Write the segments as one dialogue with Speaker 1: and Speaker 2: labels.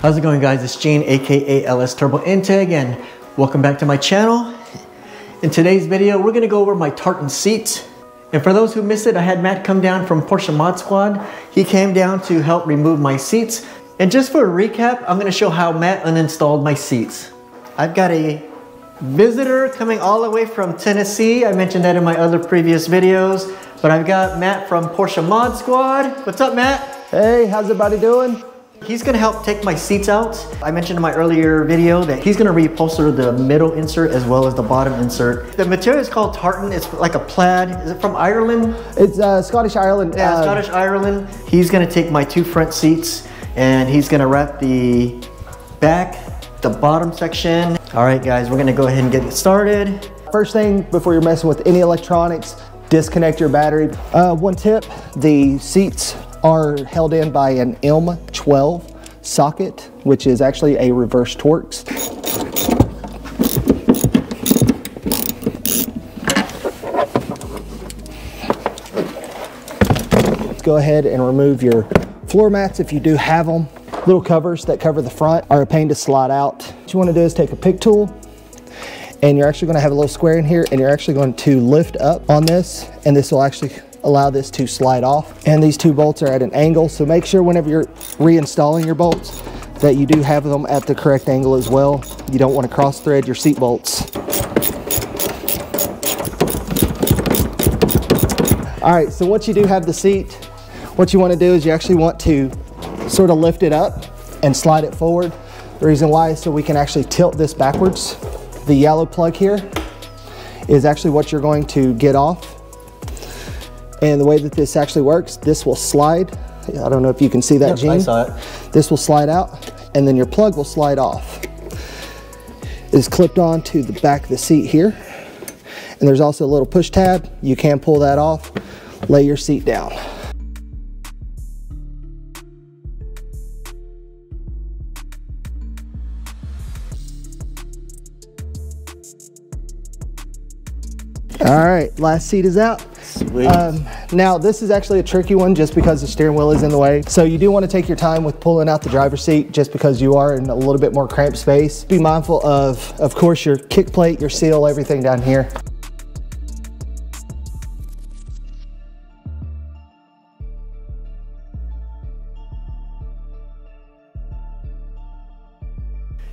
Speaker 1: How's it going, guys? It's Gene, aka LS Turbo Integ, and welcome back to my channel. In today's video, we're gonna go over my tartan seats. And for those who missed it, I had Matt come down from Porsche Mod Squad. He came down to help remove my seats. And just for a recap, I'm gonna show how Matt uninstalled my seats. I've got a visitor coming all the way from Tennessee. I mentioned that in my other previous videos. But I've got Matt from Porsche Mod Squad. What's up, Matt?
Speaker 2: Hey, how's everybody doing?
Speaker 1: He's gonna help take my seats out. I mentioned in my earlier video that he's gonna reupholster the middle insert as well as the bottom insert. The material is called tartan. It's like a plaid. Is it from Ireland?
Speaker 2: It's Scottish Ireland.
Speaker 1: Yeah, Scottish Ireland. He's gonna take my two front seats and he's gonna wrap the back, the bottom section. All right, guys, we're gonna go ahead and get it started.
Speaker 2: First thing, before you're messing with any electronics, disconnect your battery. One tip, the seats are held in by an M12 socket, which is actually a reverse Torx. Let's go ahead and remove your floor mats if you do have them. Little covers that cover the front are a pain to slide out. What you want to do is take a pick tool, and you're actually going to have a little square in here, and you're actually going to lift up on this, and this will actually allow this to slide off. And these two bolts are at an angle, so make sure whenever you're reinstalling your bolts that you do have them at the correct angle as well. You don't want to cross thread your seat bolts. All right, so once you do have the seat, what you want to do is you actually want to sort of lift it up and slide it forward. The reason why is so we can actually tilt this backwards. The yellow plug here is actually what you're going to get off. And the way that this actually works, this will slide. I don't know if you can see that, Gene.
Speaker 1: I saw it.
Speaker 2: This will slide out, and then your plug will slide off. It's clipped on to the back of the seat here. And there's also a little push tab. You can pull that off, lay your seat down. All right, last seat is out. Now this is actually a tricky one just because the steering wheel is in the way. So you do want to take your time with pulling out the driver's seat just because you are in a little bit more cramped space. Be mindful of course, your kick plate, your seal, everything down here.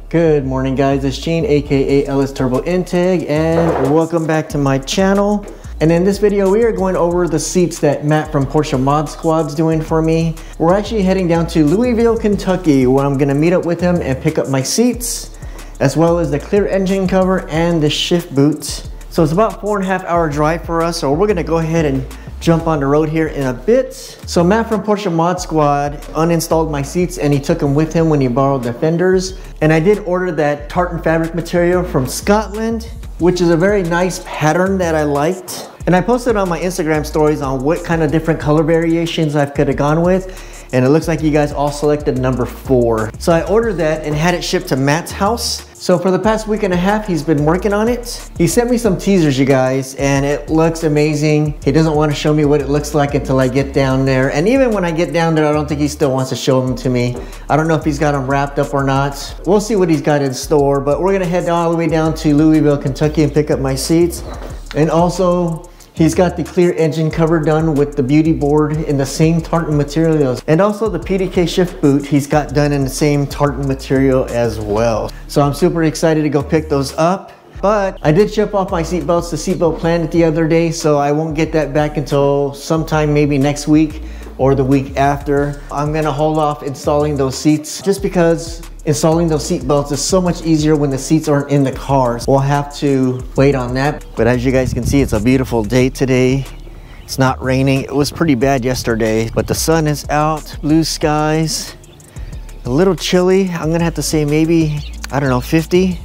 Speaker 1: Good morning, guys. It's Gene, aka LS Turbo Integ, and welcome back to my channel. And in this video, we are going over the seats that Matt from Porsche Mod Squad's doing for me. We're actually heading down to Louisville, Kentucky, where I'm gonna meet up with him and pick up my seats, as well as the clear engine cover and the shift boot. So it's about 4.5 hour drive for us, so we're gonna go ahead and jump on the road here in a bit. So Matt from Porsche Mod Squad uninstalled my seats and he took them with him when he borrowed the fenders. And I did order that tartan fabric material from Scotland, which is a very nice pattern that I liked. And I posted on my Instagram stories on what kind of different color variations I could have gone with. And it looks like you guys all selected number 4. So I ordered that and had it shipped to Matt's house. So for the past week and a half, he's been working on it. He sent me some teasers, you guys, and it looks amazing. He doesn't want to show me what it looks like until I get down there. And even when I get down there, I don't think he still wants to show them to me. I don't know if he's got them wrapped up or not. We'll see what he's got in store, but we're gonna head all the way down to Louisville, Kentucky and pick up my seats. And also, he's got the clear engine cover done with the beauty board in the same tartan materials. And also the PDK shift boot he's got done in the same tartan material as well. So I'm super excited to go pick those up. But I did ship off my seatbelts to Seatbelt Planet the other day, so I won't get that back until sometime maybe next week or the week after. I'm gonna hold off installing those seats just because installing those seat belts is so much easier when the seats aren't in the car. We'll have to wait on that. But as you guys can see, it's a beautiful day today. It's not raining. It was pretty bad yesterday, but the sun is out, blue skies, a little chilly. I'm gonna have to say maybe, I don't know, 50,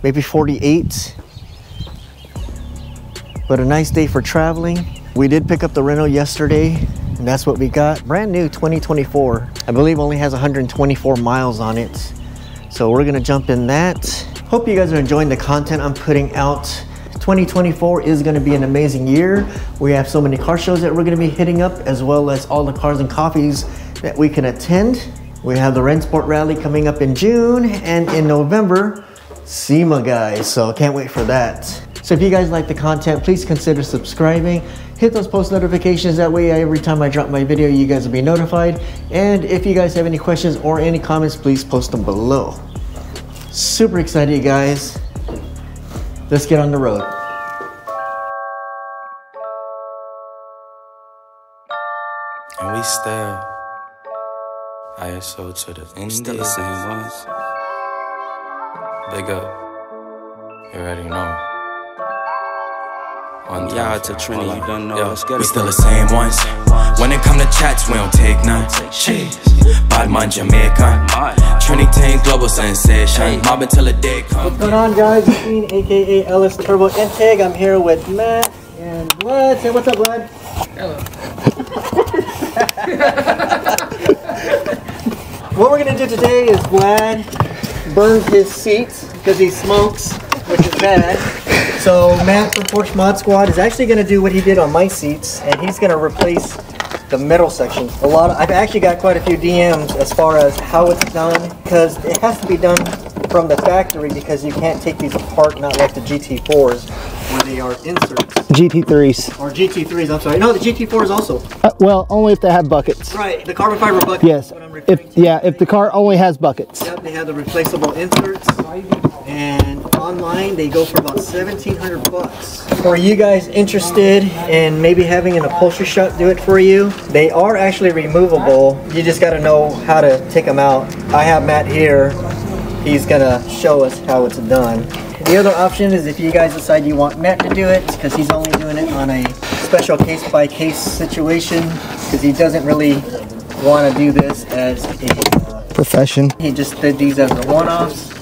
Speaker 1: maybe 48. But a nice day for traveling. We did pick up the rental yesterday, and that's what we got. Brand new 2024. I believe only has 124 miles on it. So we're gonna jump in that. Hope you guys are enjoying the content I'm putting out. 2024 is gonna be an amazing year. We have so many car shows that we're gonna be hitting up, as well as all the cars and coffees that we can attend. We have the Rennsport Rally coming up in June, and in November, SEMA, guys. So can't wait for that. So if you guys like the content, please consider subscribing. Hit those post notifications. That way, every time I drop my video, you guys will be notified. And if you guys have any questions or any comments, please post them below. Super excited, guys. Let's get on the road.
Speaker 3: And we still ISO to the end. Still the same ones. Big up. You already know. Y'all to Trini, you don't know. Let's get it. We still the same ones. When it come to chats, we don't take none. Cheese. Badman Jamaican. Trinity global sensation. Mob until the day comes.
Speaker 1: What's going on, guys? It's me, aka LS Turbo Intake. I'm here with Matt and Vlad. Say what's up, Vlad.
Speaker 4: Hello.
Speaker 1: What we're gonna do today is Vlad burns his seats because he smokes, which is bad. So Matt from Porsche Mod Squad is actually gonna do what he did on my seats, and he's gonna replace the middle section. I've actually got quite a few DMs as far as how it's done, because it has to be done from the factory because you can't take these apart, not like the GT4s where they are inserts.
Speaker 2: GT3s.
Speaker 1: Or GT3s, I'm sorry. No, the GT4s also.
Speaker 2: Well, only if they have buckets.
Speaker 1: Right, the carbon fiber buckets.
Speaker 2: Yes. If the car only has buckets.
Speaker 1: Yep, they have the replaceable inserts. And online they go for about 1,700 bucks. For you guys interested in maybe having an upholstery shop do it for you, they are actually removable. You just got to know how to take them out. I have Matt here. He's gonna show us how it's done. The other option is if you guys decide you want Matt to do it, because he's only doing it on a special case-by-case situation, because he doesn't really want to do this as a
Speaker 2: profession.
Speaker 1: He just did these as the one-offs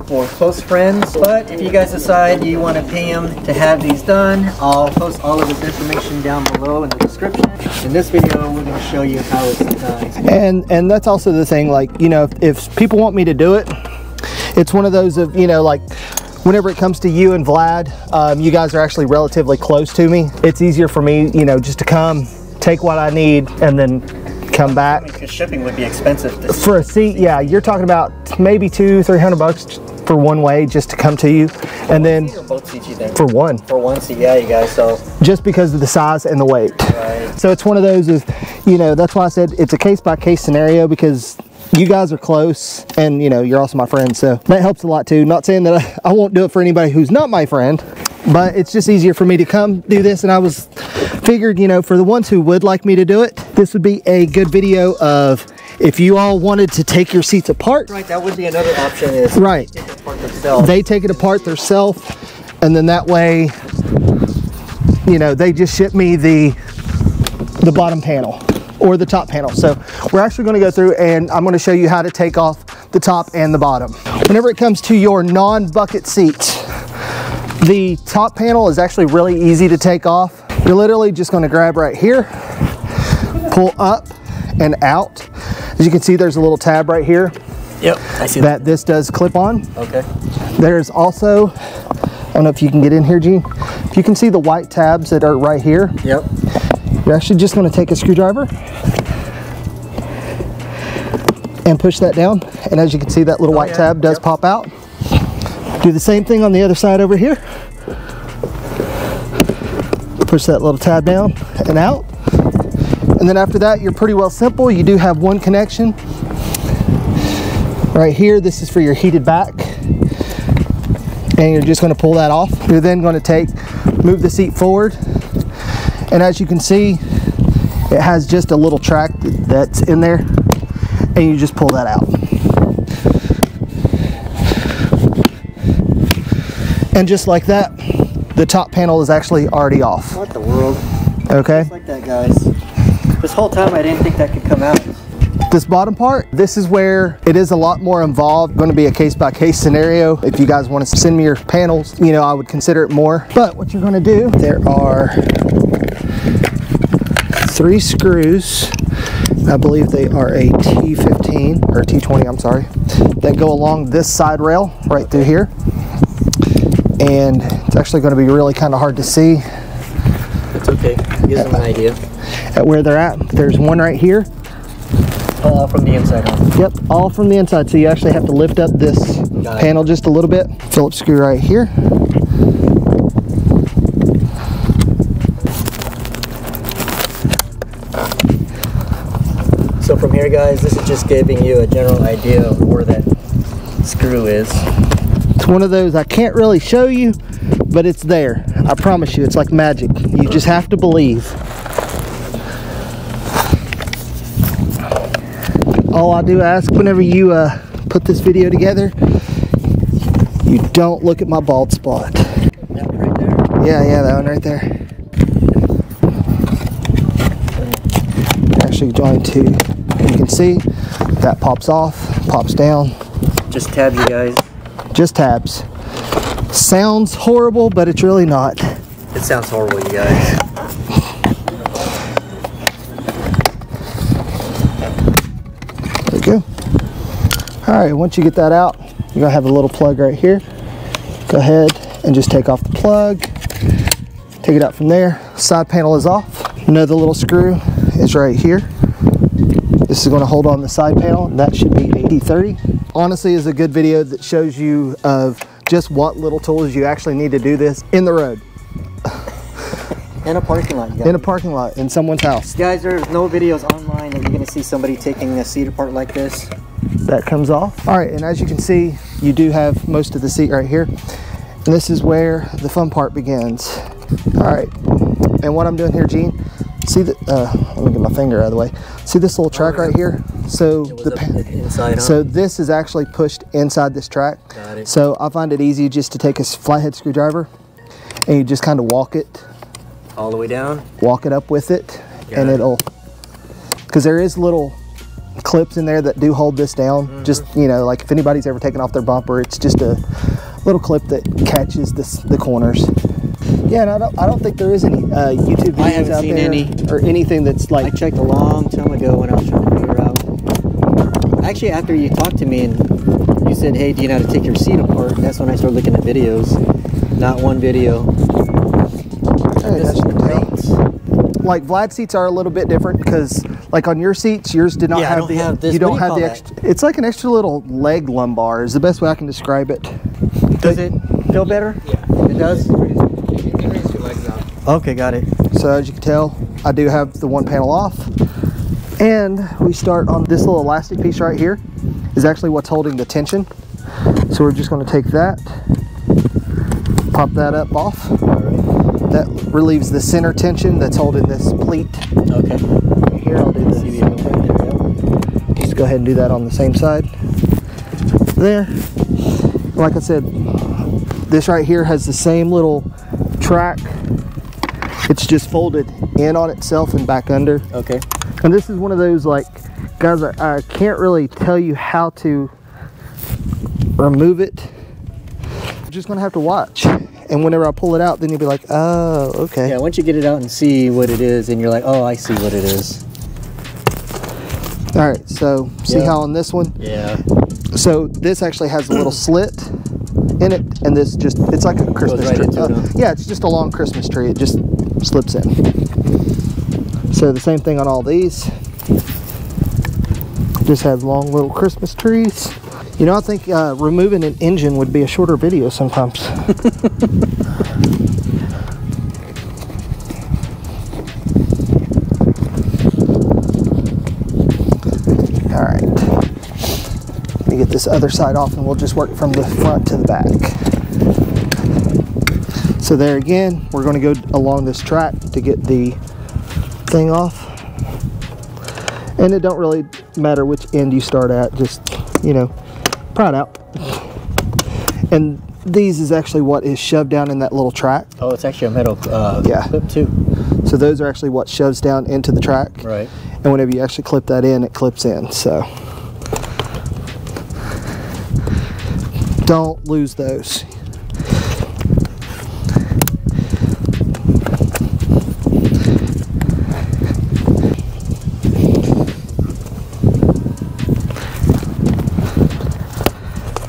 Speaker 1: for close friends. But if you guys decide you want to pay him to have these done, I'll post all of his information down below in the description. In this video, we're going to show you how it's done.
Speaker 2: And that's also the thing, like, you know, if people want me to do it, it's one of those of, you know, like, whenever it comes to you and Vlad, you guys are actually relatively close to me. It's easier for me, you know, just to come, take what I need, and then come back.
Speaker 1: Because shipping would be expensive.
Speaker 2: For a seat, yeah, you're talking about maybe $200-300 bucks for one way just to come to you, and then
Speaker 1: both seats you think?
Speaker 2: For one
Speaker 1: seat, yeah, you guys. So
Speaker 2: just because of the size and the weight.
Speaker 1: Right.
Speaker 2: So it's one of those of, you know, that's why I said it's a case-by-case scenario, because you guys are close, and you know, you're also my friend, so that helps a lot too. Not saying that I won't do it for anybody who's not my friend, but it's just easier for me to come do this. And I was figured, you know, for the ones who would like me to do it, this would be a good video of if you all wanted to take your seats apart.
Speaker 1: Right, that would be another option, is
Speaker 2: right.
Speaker 1: Take it apart themselves.
Speaker 2: They take it apart themselves, and then that way, you know, they just ship me the bottom panel or the top panel. So we're actually going to go through and I'm going to show you how to take off the top and the bottom. Whenever it comes to your non-bucket seats, the top panel is actually really easy to take off. You're literally just going to grab right here, pull up and out. As you can see, there's a little tab right here.
Speaker 1: Yep, I see
Speaker 2: that. This does clip on.
Speaker 1: Okay.
Speaker 2: There's also, I don't know if you can get in here, Gene. If you can see the white tabs that are right here.
Speaker 1: Yep.
Speaker 2: You're actually just going to take a screwdriver and push that down, and as you can see, that little white tab does pop out. Do the same thing on the other side over here. Push that little tab down and out, and then after that, you're pretty well simple. You do have one connection right here. This is for your heated back, and you're just going to pull that off. You're then going to move the seat forward, and as you can see, it has just a little track that's in there, and you just pull that out. And just like that, the top panel is actually already off.
Speaker 1: What the world?
Speaker 2: Okay.
Speaker 1: Just like that, guys. This whole time I didn't think that could come out.
Speaker 2: This bottom part, this is where it is a lot more involved. Going to be a case-by-case scenario. If you guys want to send me your panels, you know, I would consider it more. But what you're going to do, there are 3 screws. I believe they are a T15 or T20, I'm sorry, that go along this side rail right through here. And it's actually going to be really kind of hard to see.
Speaker 1: It's okay. Gives them an idea.
Speaker 2: At where they're at. There's one right here.
Speaker 1: All from the inside, huh?
Speaker 2: Yep, all from the inside. So you actually have to lift up this panel just a little bit. Phillips screw right here.
Speaker 1: So from here, guys, this is just giving you a general idea of where that screw is.
Speaker 2: It's one of those I can't really show you, but it's there. I promise you, it's like magic. You just have to believe. All I do ask whenever you put this video together, you don't look at my bald spot.
Speaker 1: That one right there?
Speaker 2: Yeah, that one right there. Actually going to, you can see, that pops off, pops down.
Speaker 1: Just tabs, you guys.
Speaker 2: Just tabs. Sounds horrible, but it's really not.
Speaker 1: It sounds horrible, you guys.
Speaker 2: There we go. Alright, once you get that out, you're going to have a little plug right here. Go ahead and just take off the plug. Take it out from there. Side panel is off. Another little screw is right here. This is going to hold on the side panel, and that should be 80/30. Honestly, is a good video that shows you of just what little tools you actually need to do this in the road.
Speaker 1: In a parking lot, you guys.
Speaker 2: In a parking lot, in someone's house.
Speaker 1: Guys, there's no videos online that you're going to see somebody taking a seat apart like this.
Speaker 2: That comes off. All right, and as you can see, you do have most of the seat right here. And this is where the fun part begins. All right, and what I'm doing here, Gene, see that, let me get my finger out of the way. See this little track right here? So
Speaker 1: inside, huh?
Speaker 2: So this is actually pushed inside this track.
Speaker 1: Got it.
Speaker 2: So I find it easy just to take a flathead screwdriver and you just kind of walk it.
Speaker 1: All the way down?
Speaker 2: Walk it up with it, and it'll, because there is little clips in there that do hold this down. Just, you know, like if anybody's ever taken off their bumper, it's just a little clip that catches the corners. Yeah, and I don't think there is any YouTube videos out there or anything that's like.
Speaker 1: I checked a long time ago when I was trying to figure out. Actually, after you talked to me and you said, "Hey, do you know how to take your seat apart?" That's when I started looking at videos. Not one video.
Speaker 2: Hey, that's your tail. Like Vlad seats are a little bit different because, like on your seats, yours did not have the. You don't have the extra. It's like an extra little leg lumbar. Is the best way I can describe it.
Speaker 1: Does it feel better? Yeah, it does. Okay, got it.
Speaker 2: So as you can tell, I do have the one panel off, and we start on this little elastic piece right here. Is actually what's holding the tension. So we're just going to take that, pop that up off. That relieves the center tension that's holding this pleat.
Speaker 1: Okay.
Speaker 2: Here, I'll do this. Just go ahead and do that on the same side. There. Like I said, this right here has the same little track. It's just folded in on itself and back under. Okay. And this is one of those, like, guys, I can't really tell you how to remove it. You're just gonna have to watch. And whenever I pull it out, then you'll be like, oh, okay.
Speaker 1: Yeah, once you get it out and see what it is, and you're like, oh, I see what it is.
Speaker 2: All right, so see how on this one?
Speaker 1: Yeah.
Speaker 2: So this actually has a little slit in it, and this just, it's like a Christmas tree. Yeah, it's just a long Christmas tree. It just slips in. So the same thing on all these. Just have long little Christmas trees. You know, I think removing an engine would be a shorter video sometimes. All right. Let me get this other side off and we'll just work from the front to the back. So there again, we're going to go along this track to get the thing off. And it don't really matter which end you start at, just, you know, pry it out. And these is actually what is shoved down in that little track.
Speaker 1: Oh, it's actually a metal clip too.
Speaker 2: So those are actually what shoves down into the track.
Speaker 1: Right.
Speaker 2: And whenever you actually clip that in, it clips in. So don't lose those.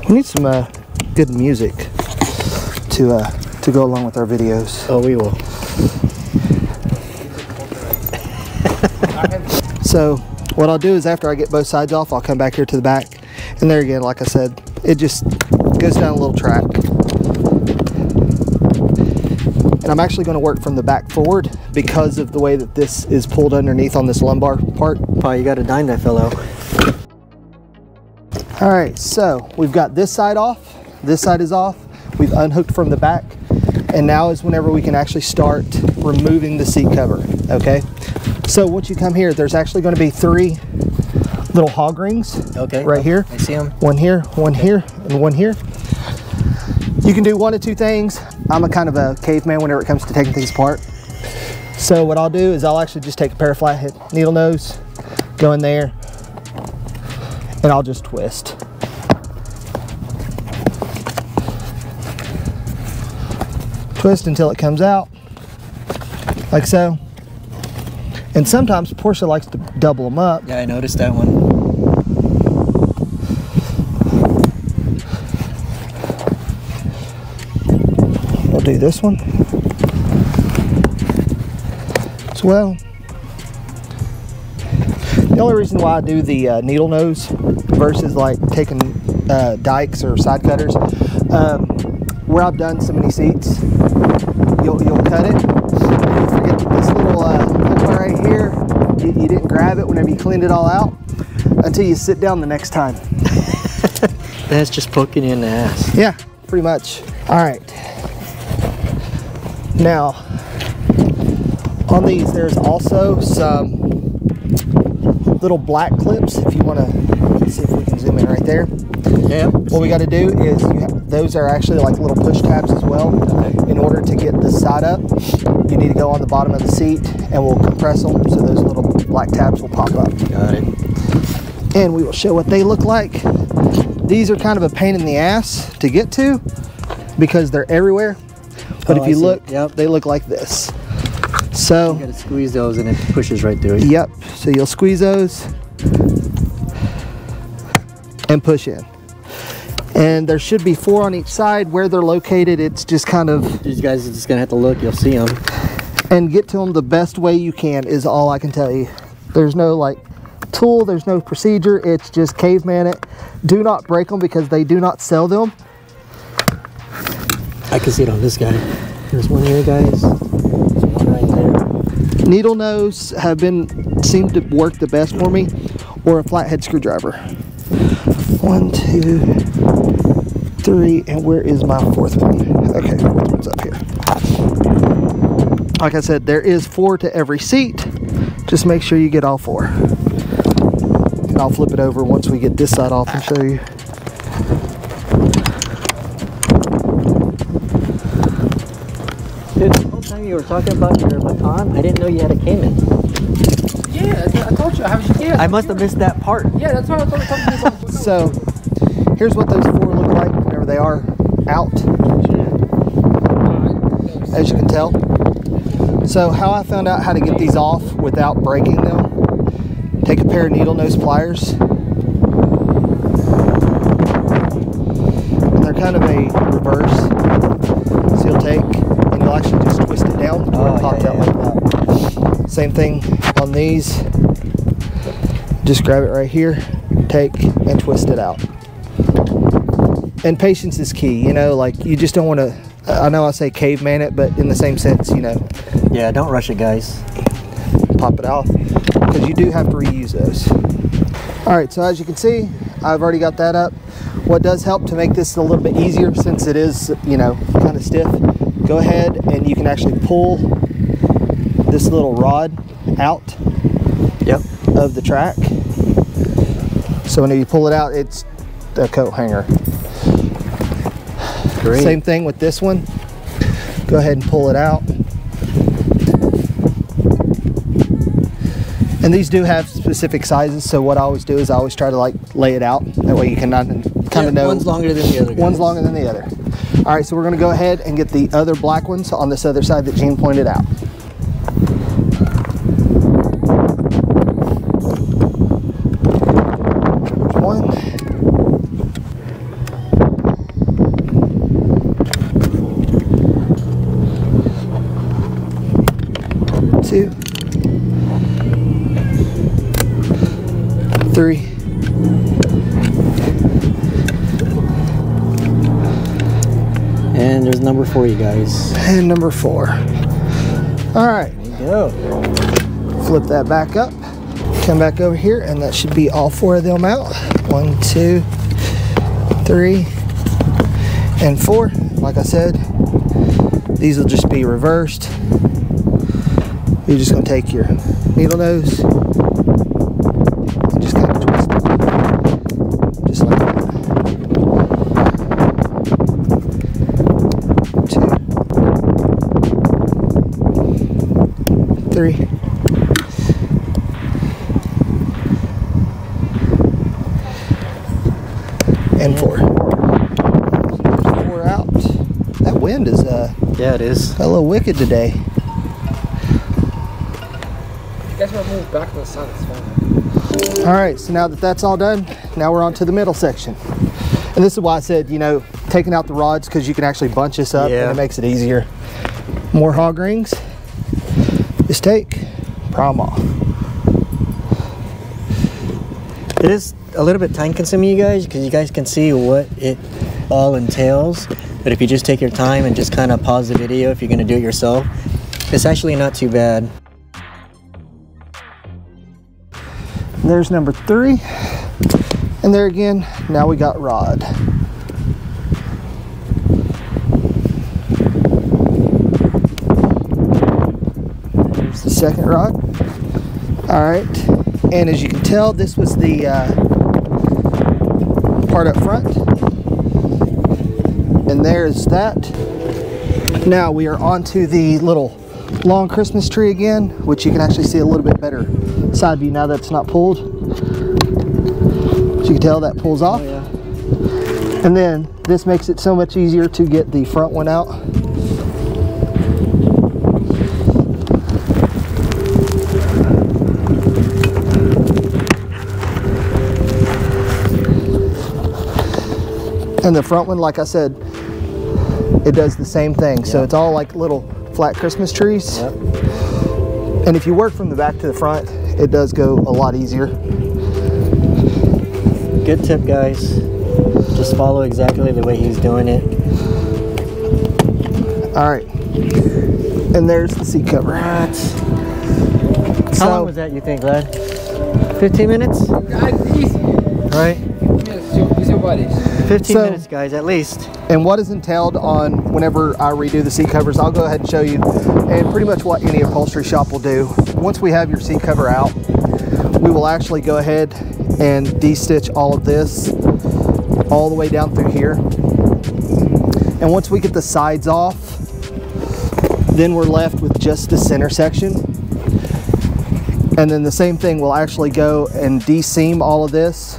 Speaker 2: We need some good music to go along with our videos.
Speaker 1: Oh, we will.
Speaker 2: So what I'll do is after I get both sides off, I'll come back here to the back. And there again, like I said, it just goes down a little track. And I'm actually going to work from the back forward because of the way that this is pulled underneath on this lumbar part.
Speaker 1: Oh, you got to dime that fellow.
Speaker 2: All right, so we've got this side off. This side is off. We've unhooked from the back. And now is whenever we can actually start removing the seat cover, okay? So once you come here, there's actually going to be 3 little hog rings.
Speaker 1: Okay.
Speaker 2: Right here.
Speaker 1: I see them.
Speaker 2: One here, one here, and one here. You can do one of 2 things. I'm a kind of a caveman whenever it comes to taking things apart. So what I'll do is I'll actually just take a pair of flathead needle nose, go in there, and I'll just twist. Twist until it comes out, like so. And sometimes Porsche likes to double them up.
Speaker 1: Yeah, I noticed that one.
Speaker 2: We'll do this one as well. The only reason why I do the needle nose versus like taking dikes or side cutters, where I've done so many seats, you'll cut it, and you forget that this little pull bar right here, you didn't grab it whenever you cleaned it all out until you sit down the next time.
Speaker 1: That's just poking you in the ass.
Speaker 2: Yeah, pretty much. All right. Now, on these, there's also some little black clips. If you want to see if we can zoom in right there.
Speaker 1: Yeah.
Speaker 2: What we got to do is those are actually like little push tabs as well. Okay. In order to get this side up, you need to go on the bottom of the seat and we'll compress them so those little black tabs will pop up.
Speaker 1: Got it.
Speaker 2: And we will show what they look like. These are kind of a pain in the ass to get to because they're everywhere. But if you look, yep, they look like this. So
Speaker 1: you gotta squeeze those and it pushes right through it.
Speaker 2: Yep. So you'll squeeze those and push in. And there should be 4 on each side. Where they're located, it's just kind of...
Speaker 1: These guys are just gonna have to look, you'll see them.
Speaker 2: And get to them the best way you can is all I can tell you. There's no like tool, there's no procedure, it's just caveman it. Do not break them because they do not sell them.
Speaker 1: I can see it on this guy. There's one here, guys. There's one right there.
Speaker 2: Needle nose seem to work the best for me, or a flathead screwdriver. 1, 2, 3, and where is my 4th one? Okay, 4th one's up here. Like I said, there is 4 to every seat. Just make sure you get all 4. And I'll flip it over once we get this side off and show you.
Speaker 1: Dude, the whole time you were talking about your baton, I didn't know you had a Cayman.
Speaker 4: Yeah, I told you.
Speaker 1: I must have missed that part.
Speaker 4: Yeah, that's what I told you.
Speaker 2: So, here's what those 4 look like whenever they are out, as you can tell. So, how I found out how to get these off without breaking them, take a pair of needle nose pliers. And they're kind of a reverse. So you'll take, and you'll actually just twist it down to where it pops out like that. Same thing on these. Just grab it right here, take, and twist it out. And patience is key, you know, like you just don't want to, I know I say caveman it, but in the same sense, you know.
Speaker 1: Yeah, don't rush it, guys.
Speaker 2: Pop it off, because you do have to reuse those. All right, so as you can see, I've already got that up. What does help to make this a little bit easier, since it is, you know, kind of stiff, go ahead and you can actually pull this little rod out of the track. So when you pull it out, it's a coat hanger. Great. Same thing with this one. Go ahead and pull it out. And these do have specific sizes, so what I always do is I always try to like lay it out. That way you can kind of know.
Speaker 1: One's longer than the other, guys.
Speaker 2: One's longer than the other. All right, so we're gonna go ahead and get the other black ones on this other side that Gene pointed out. There's one. Two. 3.
Speaker 1: And there's number 4, you guys.
Speaker 2: And number 4. All right.
Speaker 1: There you go.
Speaker 2: Flip that back up. Come back over here, and that should be all 4 of them out. 1, 2, 3, and 4. Like I said, these will just be reversed. You're just going to take your needle nose and just kind of twist it, just like that. 2, 3. And 4. 4 out. That wind is
Speaker 1: yeah, it is.
Speaker 2: a little wicked today.
Speaker 4: You guys want to move back to the sun, it's fine.
Speaker 2: All right, so now that that's all done, now we're on to the middle section. And this is why I said, you know, taking out the rods, because you can actually bunch this up and it makes it easier. More hog rings. Just take, pry them off.
Speaker 1: It is a little bit time consuming, you guys, because you guys can see what it all entails. But if you just take your time and just kind of pause the video if you're going to do it yourself, it's actually not too bad.
Speaker 2: There's number 3. And there again, now we got rod. There's the second rod. All right, and as you can tell, this was the part up front. And there's that. Now we are onto the little long Christmas tree again, which you can actually see a little bit better side view now that it's not pulled. As you can tell, that pulls off.
Speaker 1: Oh, yeah.
Speaker 2: And then this makes it so much easier to get the front one out. And the front one, like I said, it does the same thing. So it's all like little flat Christmas trees.
Speaker 1: Yep.
Speaker 2: And if you work from the back to the front, it does go a lot easier.
Speaker 1: Good tip, guys. Just follow exactly the way he's doing it.
Speaker 2: All right. And there's the seat cover.
Speaker 1: What? How long was that, you think, lad? 15 minutes?
Speaker 4: Easy.
Speaker 1: Right?
Speaker 4: Use your body.
Speaker 1: 15 minutes, guys, at least.
Speaker 2: And what is entailed on whenever I redo the seat covers, I'll go ahead and show you, and pretty much what any upholstery shop will do. Once we have your seat cover out, we will actually go ahead and de-stitch all of this all the way down through here. And once we get the sides off, then we're left with just the center section. And then the same thing, we'll actually go and de-seam all of this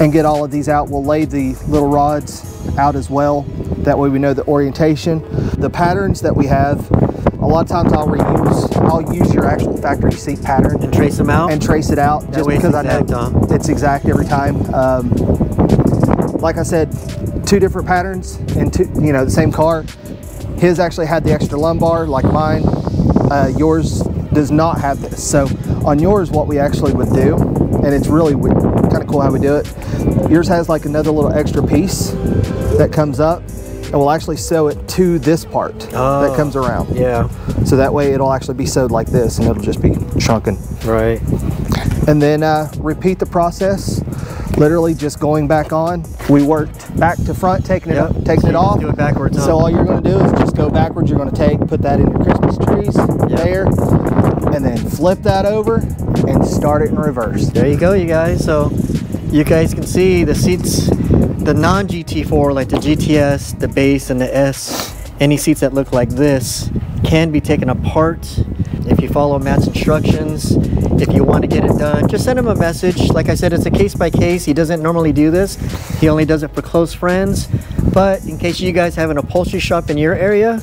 Speaker 2: and get all of these out. We'll lay the little rods out as well. That way we know the orientation. The patterns that we have, a lot of times I'll use your actual factory seat pattern.
Speaker 1: And trace them out?
Speaker 2: And trace it out, just because I know it's exact every time. Like I said, 2 different patterns in the same car. His actually had the extra lumbar like mine. Yours does not have this. So on yours, what we actually would do, and it's really kind of cool how we do it, yours has like another little extra piece that comes up, and we'll actually sew it to this part that comes around.
Speaker 1: Yeah.
Speaker 2: So that way it'll actually be sewed like this, and it'll just be shrunken.
Speaker 1: Right.
Speaker 2: And then repeat the process, literally just going back on. We worked back to front, taking it up, taking it off.
Speaker 1: Do it backwards.
Speaker 2: So all you're going to do is just go backwards. You're going to put that in your Christmas trees there, and then flip that over and start it in reverse.
Speaker 1: There you go, you guys. So you guys can see the seats, the non-GT4, like the GTS, the base, and the S, any seats that look like this can be taken apart if you follow Matt's instructions. If you want to get it done, just send him a message. Like I said, it's a case by case. He doesn't normally do this. He only does it for close friends. But in case you guys have an upholstery shop in your area,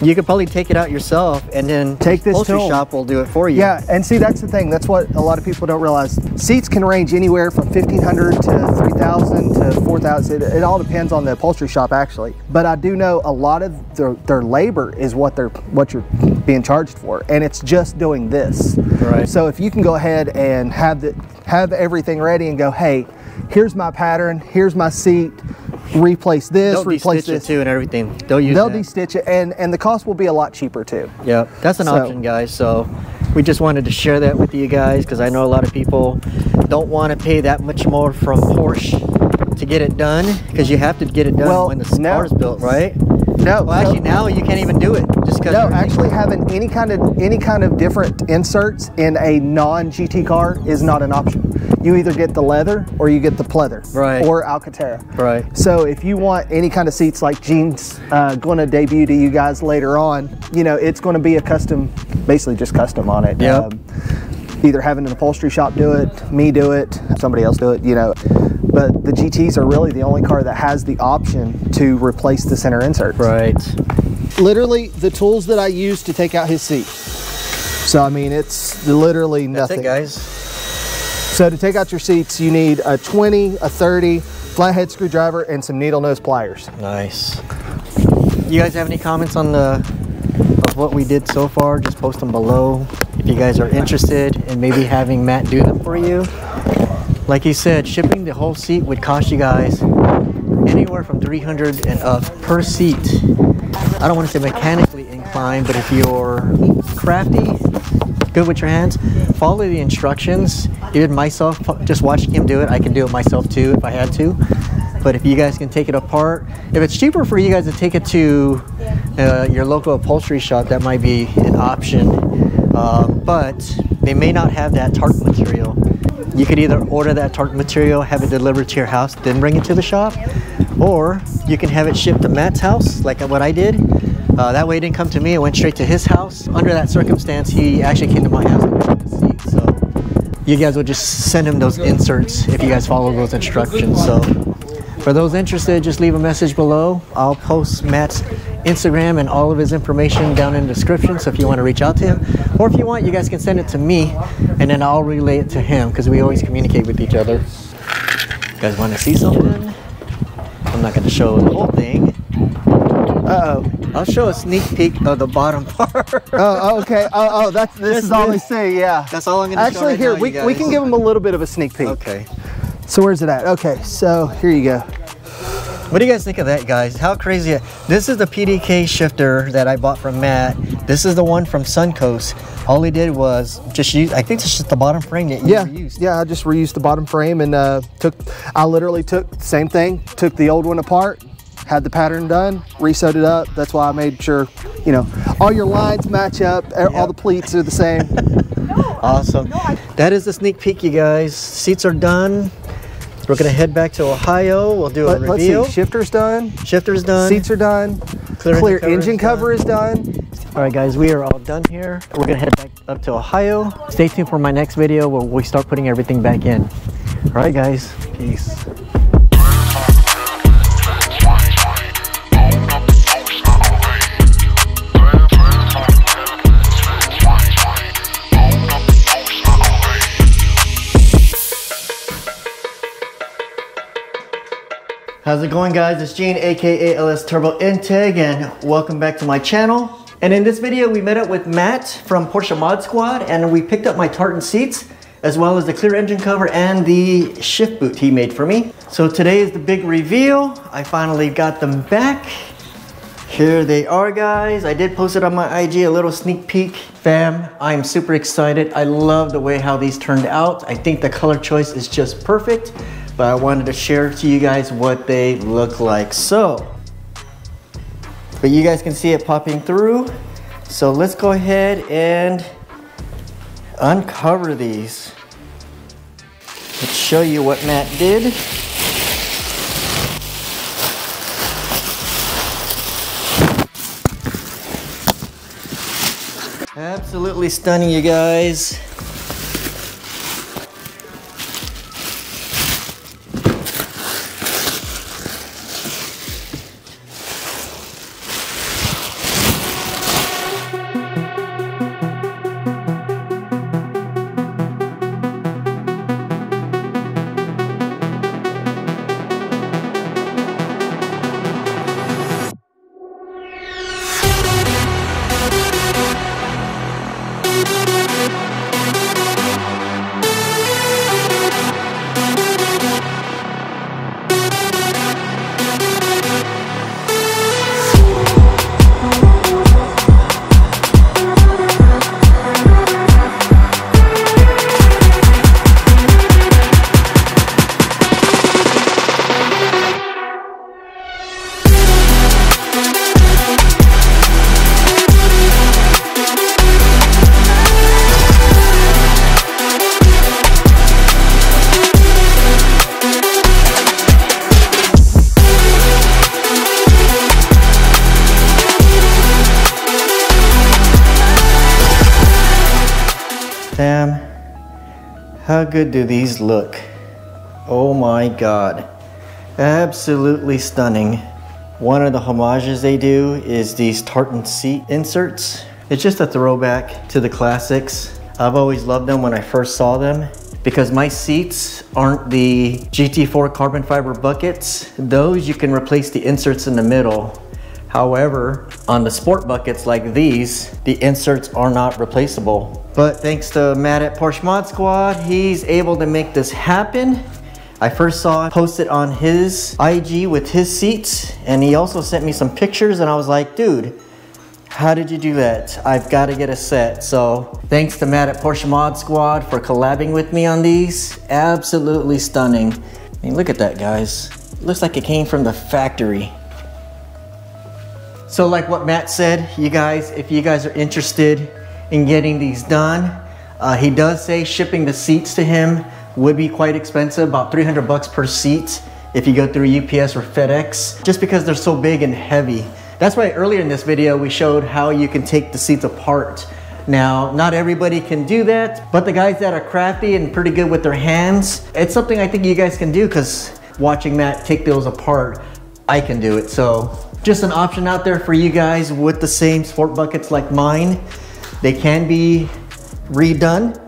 Speaker 1: you could probably take it out yourself, and then
Speaker 2: take this
Speaker 1: upholstery shop will do it for you.
Speaker 2: Yeah, and see, that's the thing. That's what a lot of people don't realize. Seats can range anywhere from $1,500 to $3,000 to $4,000. It all depends on the upholstery shop, actually. But I do know a lot of their labor is what you're being charged for, and it's just doing this.
Speaker 1: Right.
Speaker 2: So if you can go ahead and have have everything ready and go, hey, here's my pattern, here's my seat, replace this,
Speaker 1: They'll
Speaker 2: replace
Speaker 1: de-stitch
Speaker 2: this.
Speaker 1: it too and everything. They'll
Speaker 2: de-stitch it, and the cost will be a lot cheaper too.
Speaker 1: Yep, that's an option, guys. So we just wanted to share that with you guys because I know a lot of people don't want to pay that much more from Porsche to get it done, because you have to get it done when the car is built, right?
Speaker 2: No.
Speaker 1: Well, actually, now you can't even do it just because.
Speaker 2: No, actually, having any kind of different inserts in a non-GT car is not an option. You either get the leather or you get the pleather,
Speaker 1: right,
Speaker 2: or Alcantara.
Speaker 1: Right.
Speaker 2: So if you want any kind of seats like Gene's going to debut to you guys later on, you know, it's going to be a custom, basically just custom on it.
Speaker 1: Yep.
Speaker 2: Either having an upholstery shop do it, me do it, somebody else do it, you know. But the GTs are really the only car that has the option to replace the center insert.
Speaker 1: Right.
Speaker 2: Literally the tools that I use to take out his seat. So I mean, it's literally nothing.
Speaker 1: That's it, guys.
Speaker 2: So to take out your seats, you need a 20, a 30, flathead screwdriver, and some needle nose pliers.
Speaker 1: Nice. You guys have any comments on of what we did so far? Just post them below if you guys are interested in maybe having Matt do them for you. Like he said, shipping the whole seat would cost you guys anywhere from $300 and up per seat. I don't want to say mechanically inclined, but if you're crafty, good with your hands, follow the instructions. Even myself, just watching him do it, I can do it myself too if I had to. But if you guys can take it apart, if it's cheaper for you guys to take it to your local upholstery shop, that might be an option. But they may not have that tartan material. You could either order that tartan material, have it delivered to your house, then bring it to the shop, or you can have it shipped to Matt's house, like what I did. That way it didn't come to me, it went straight to his house. Under that circumstance, he actually came to my house and got the seat. So you guys will just send him those inserts if you guys follow those instructions. So for those interested, just leave a message below. I'll post Matt's Instagram and all of his information down in the description, so if you want to reach out to him, or if you want, you guys can send it to me and then I'll relay it to him, because we always communicate with each other. You guys want to see something? I'm not going to show the whole thing. I'll show a sneak peek of the bottom part.
Speaker 2: Oh, okay. Oh, this is all we see. Yeah,
Speaker 1: that's all I'm going to show.
Speaker 2: Actually,
Speaker 1: right
Speaker 2: here
Speaker 1: now,
Speaker 2: we can give them a little bit of a sneak peek.
Speaker 1: Okay.
Speaker 2: So where's it at? Okay, so here you go.
Speaker 1: What do you guys think of that, guys? How crazy. This is the PDK shifter that I bought from Matt. This is the one from Suncoast. All he did was just use, I think it's just the bottom frame that you reused.
Speaker 2: Yeah, I just reused the bottom frame and I literally took the same thing, took the old one apart, had the pattern done, resewed it up. That's why I made sure, you know, all your lines match up, all the pleats are the same.
Speaker 1: Awesome. That is the sneak peek, you guys. Seats are done. We're gonna head back to Ohio. We'll do a reveal.
Speaker 2: Let's see, shifter's done.
Speaker 1: Shifter's done.
Speaker 2: Seats are done. Clear engine cover is done.
Speaker 1: All right, guys, we are all done here. We're gonna head back up to Ohio. Stay tuned for my next video where we start putting everything back in. All right, guys, peace. How's it going, guys? It's Gene, aka LS Turbo Integ, and welcome back to my channel. And in this video, we met up with Matt from Porsche Mod Squad, and we picked up my tartan seats, as well as the clear engine cover and the shift boot he made for me. So today is the big reveal. I finally got them back. Here they are, guys. I did post it on my IG, a little sneak peek. Fam, I'm super excited. I love the way how these turned out. I think the color choice is just perfect, but I wanted to share to you guys what they look like. But you guys can see it popping through. So let's go ahead and uncover these. Let's show you what Matt did. Absolutely stunning, you guys. Fam, how good do these look? Oh my God, absolutely stunning. One of the homages they do is these tartan seat inserts. It's just a throwback to the classics. I've always loved them when I first saw them because my seats aren't the GT4 carbon fiber buckets. Those you can replace the inserts in the middle. However, on the sport buckets like these, the inserts are not replaceable. But thanks to Matt at Porsche Mod Squad, he's able to make this happen. I first saw it posted on his IG with his seats, and he also sent me some pictures, and I was like, dude, how did you do that? I've got to get a set. So thanks to Matt at Porsche Mod Squad for collabing with me on these. Absolutely stunning. I mean, look at that, guys. It looks like it came from the factory. So like what Matt said, you guys, if you guys are interested in getting these done, he does say shipping the seats to him would be quite expensive, about 300 bucks per seat if you go through UPS or FedEx, just because they're so big and heavy. That's why earlier in this video, we showed how you can take the seats apart. Now, not everybody can do that, but the guys that are crafty and pretty good with their hands, it's something I think you guys can do, because watching Matt take those apart, I can do it. So just an option out there for you guys with the same sport buckets like mine. They can be redone.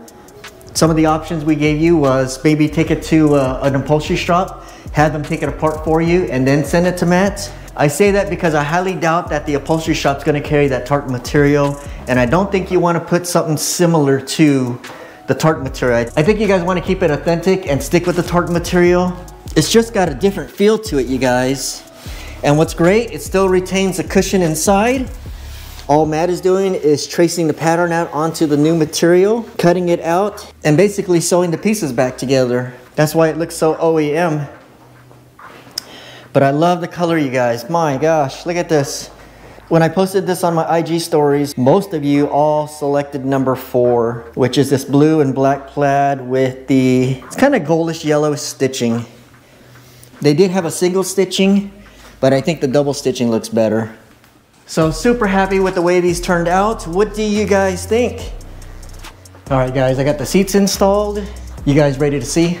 Speaker 1: Some of the options we gave you was maybe take it to an upholstery shop, have them take it apart for you, and then send it to Matt. I say that because I highly doubt that the upholstery shop's gonna carry that tartan material, and I don't think you wanna put something similar to the tartan material. I think you guys wanna keep it authentic and stick with the tartan material. It's just got a different feel to it, you guys. And what's great, it still retains the cushion inside. All Matt is doing is tracing the pattern out onto the new material, cutting it out, and basically sewing the pieces back together. That's why it looks so OEM. But I love the color, you guys. My gosh, look at this. When I posted this on my IG stories, most of you all selected number 4, which is this blue and black plaid with the, it's kind of goldish yellow stitching. They did have a single stitching, but I think the double stitching looks better. So super happy with the way these turned out. What do you guys think? All right, guys, I got the seats installed. You guys ready to see?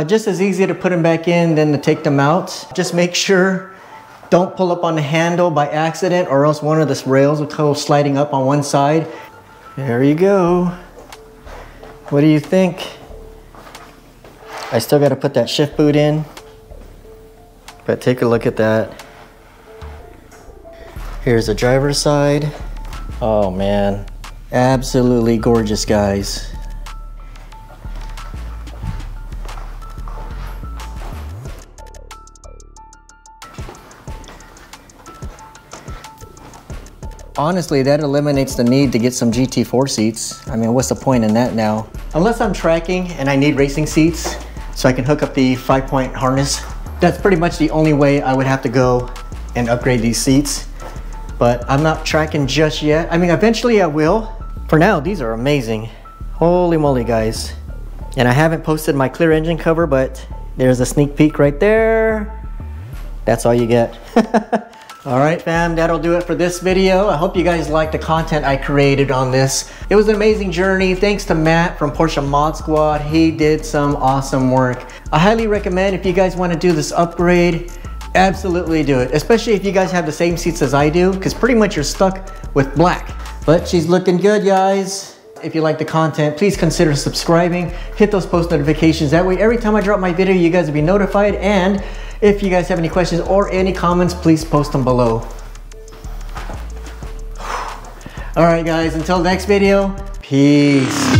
Speaker 1: Just as easy to put them back in than to take them out. Just make sure, don't pull up on the handle by accident, or else one of the rails will go sliding up on one side. There you go. What do you think? I still got to put that shift boot in, but take a look at that. Here's the driver's side. Oh man, absolutely gorgeous, guys. Honestly, that eliminates the need to get some GT4 seats. I mean, what's the point in that now? Unless I'm tracking and I need racing seats so I can hook up the 5-point harness. That's pretty much the only way I would have to go and upgrade these seats. But I'm not tracking just yet. I mean, eventually I will. For now, these are amazing. Holy moly, guys. And I haven't posted my clear engine cover, but there's a sneak peek right there. That's all you get. All right, fam, that'll do it for this video. I hope you guys liked the content I created on this. It was an amazing journey. Thanks to Matt from Porsche Mod Squad. He did some awesome work. I highly recommend, if you guys want to do this upgrade, absolutely do it. Especially if you guys have the same seats as I do, because pretty much you're stuck with black. But she's looking good, guys. If you like the content, please consider subscribing, hit those post notifications. That way, every time I drop my video, you guys will be notified. And if you guys have any questions or any comments, please post them below. All right, guys, until next video, peace.